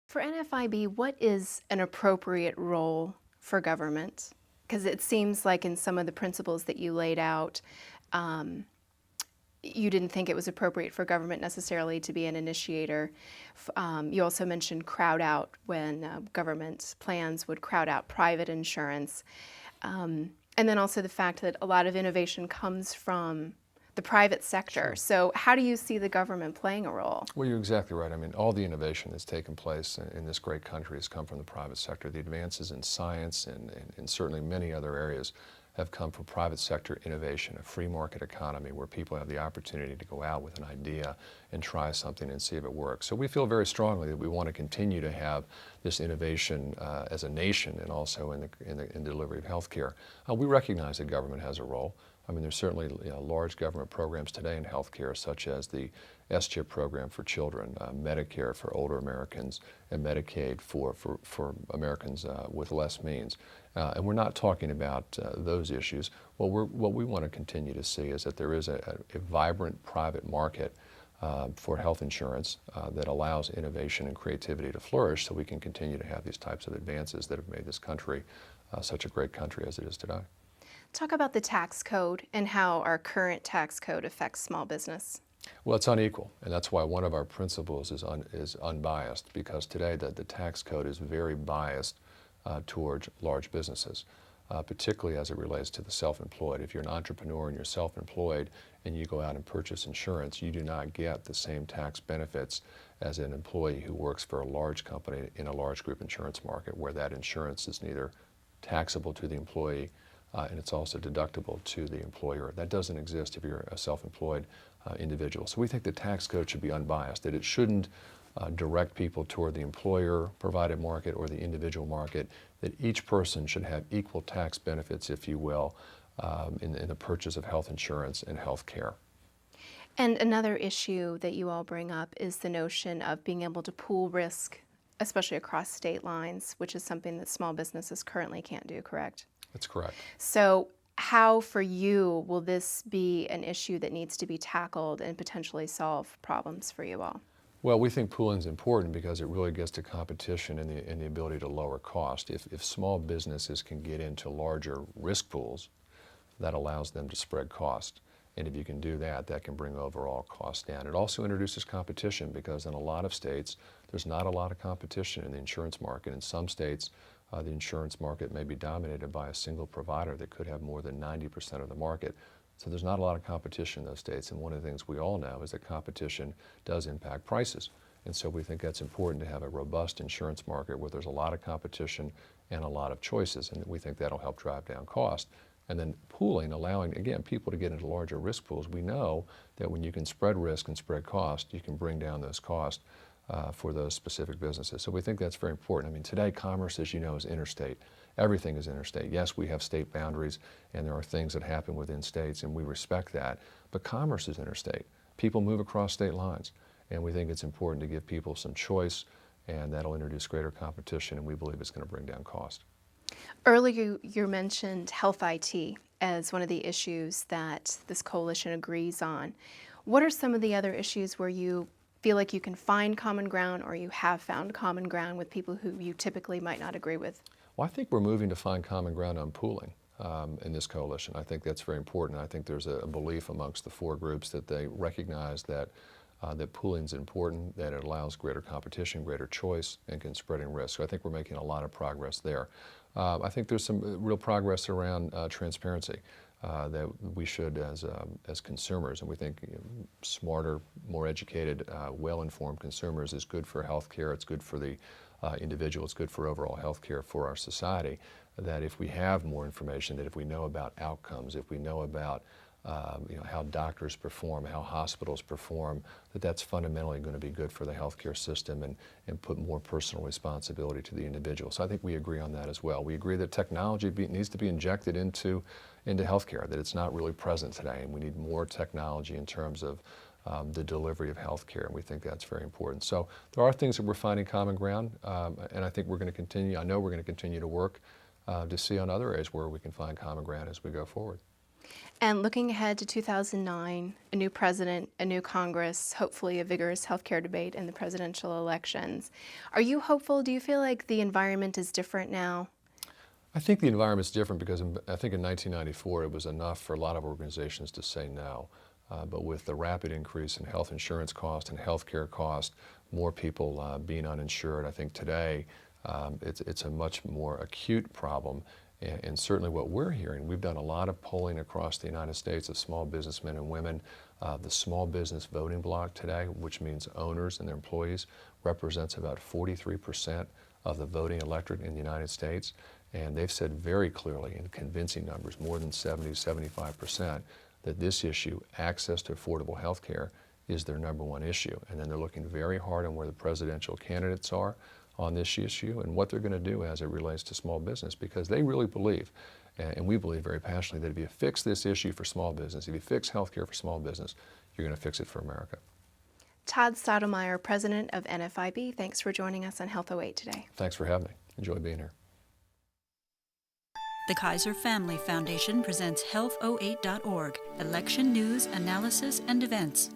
For NFIB, what is an appropriate role for government? Because it seems like in some of the principles that you laid out, um, you didn't think it was appropriate for government necessarily to be an initiator. You also mentioned crowd out when government plans would crowd out private insurance. And then also the fact that a lot of innovation comes from the private sector. Sure. So how do you see the government playing a role? Well, you're exactly right. I mean, all the innovation that's taken place in this great country has come from the private sector. The advances in science and certainly many other areas have come from private sector innovation, a free market economy where people have the opportunity to go out with an idea and try something and see if it works. So we feel very strongly that we want to continue to have this innovation as a nation and also in the delivery of health care. We recognize that government has a role. I mean, there's certainly large government programs today in healthcare, such as the SCHIP program for children, Medicare for older Americans, and Medicaid for Americans with less means. And we're not talking about those issues. What we want to continue to see is that there is a vibrant private market for health insurance that allows innovation and creativity to flourish so we can continue to have these types of advances that have made this country such a great country as it is today. Talk about the tax code and how our current tax code affects small business. Well, it's unequal, and that's why one of our principles is unbiased, because today the tax code is very biased towards large businesses, particularly as it relates to the self-employed. If you're an entrepreneur and you're self-employed and you go out and purchase insurance, you do not get the same tax benefits as an employee who works for a large company in a large group insurance market, where that insurance is neither taxable to the employee and it's also deductible to the employer. That doesn't exist if you're a self-employed individual. So we think the tax code should be unbiased, that it shouldn't direct people toward the employer-provided market or the individual market, that each person should have equal tax benefits, if you will, in the purchase of health insurance and health care. And another issue that you all bring up is the notion of being able to pool risk, especially across state lines, which is something that small businesses currently can't do, correct? That's correct. So how, for you, will this be an issue that needs to be tackled and potentially solve problems for you all? Well, we think pooling is important because it really gets to competition and the ability to lower cost. If small businesses can get into larger risk pools, that allows them to spread cost. And if you can do that, that can bring overall costs down. It also introduces competition because in a lot of states, there's not a lot of competition in the insurance market. In some states, the insurance market may be dominated by a single provider that could have more than 90% of the market. So there's not a lot of competition in those states, and one of the things we all know is that competition does impact prices. And so we think that's important to have a robust insurance market where there's a lot of competition and a lot of choices, and we think that'll help drive down cost. And then pooling, allowing, again, people to get into larger risk pools. We know that when you can spread risk and spread cost, you can bring down those costs for those specific businesses. So we think that's very important. I mean, today commerce, as you know, is interstate. Everything is interstate. Yes, we have state boundaries and there are things that happen within states and we respect that, but commerce is interstate. People move across state lines and we think it's important to give people some choice, and that'll introduce greater competition, and we believe it's going to bring down cost. Earlier, you mentioned health IT as one of the issues that this coalition agrees on. What are some of the other issues where you feel like you can find common ground, or you have found common ground with people who you typically might not agree with? Well, I think we're moving to find common ground on pooling in this coalition. I think that's very important. I think there's a belief amongst the four groups that they recognize that that pooling is important, that it allows greater competition, greater choice, and can spreading risk. So I think we're making a lot of progress there. I think there's some real progress around transparency that we should, as consumers, and we think smarter, more educated, well-informed consumers is good for healthcare. It's good for the individual. It's good for overall healthcare for our society. That if we have more information, that if we know about outcomes, if we know about how doctors perform, how hospitals perform, that's fundamentally going to be good for the healthcare system and put more personal responsibility to the individual. So I think we agree on that as well. We agree that technology needs to be injected into healthcare, that it's not really present today, and we need more technology in terms of the delivery of healthcare, and we think that's very important. So there are things that we're finding common ground, and I think we're going to continue, I know we're going to continue to work to see on other areas where we can find common ground as we go forward. And looking ahead to 2009, a new president, a new Congress, hopefully a vigorous healthcare debate in the presidential elections. Are you hopeful? Do you feel like the environment is different now? I think the environment's different because I think in 1994 it was enough for a lot of organizations to say no. But with the rapid increase in health insurance cost and health care cost, more people being uninsured, I think today it's a much more acute problem. And certainly what we're hearing, we've done a lot of polling across the United States of small businessmen and women. The small business voting bloc today, which means owners and their employees, represents about 43% of the voting electorate in the United States. And they've said very clearly in convincing numbers, more than 70, 75%, that this issue, access to affordable health care, is their number one issue. And then they're looking very hard on where the presidential candidates are on this issue and what they're going to do as it relates to small business, because they really believe, and we believe very passionately, that if you fix this issue for small business, if you fix health care for small business, you're going to fix it for America. Todd Stottlemyer, president of NFIB, thanks for joining us on Health 08 today. Thanks for having me. Enjoy being here. The Kaiser Family Foundation presents Health08.org, election news, analysis, and events.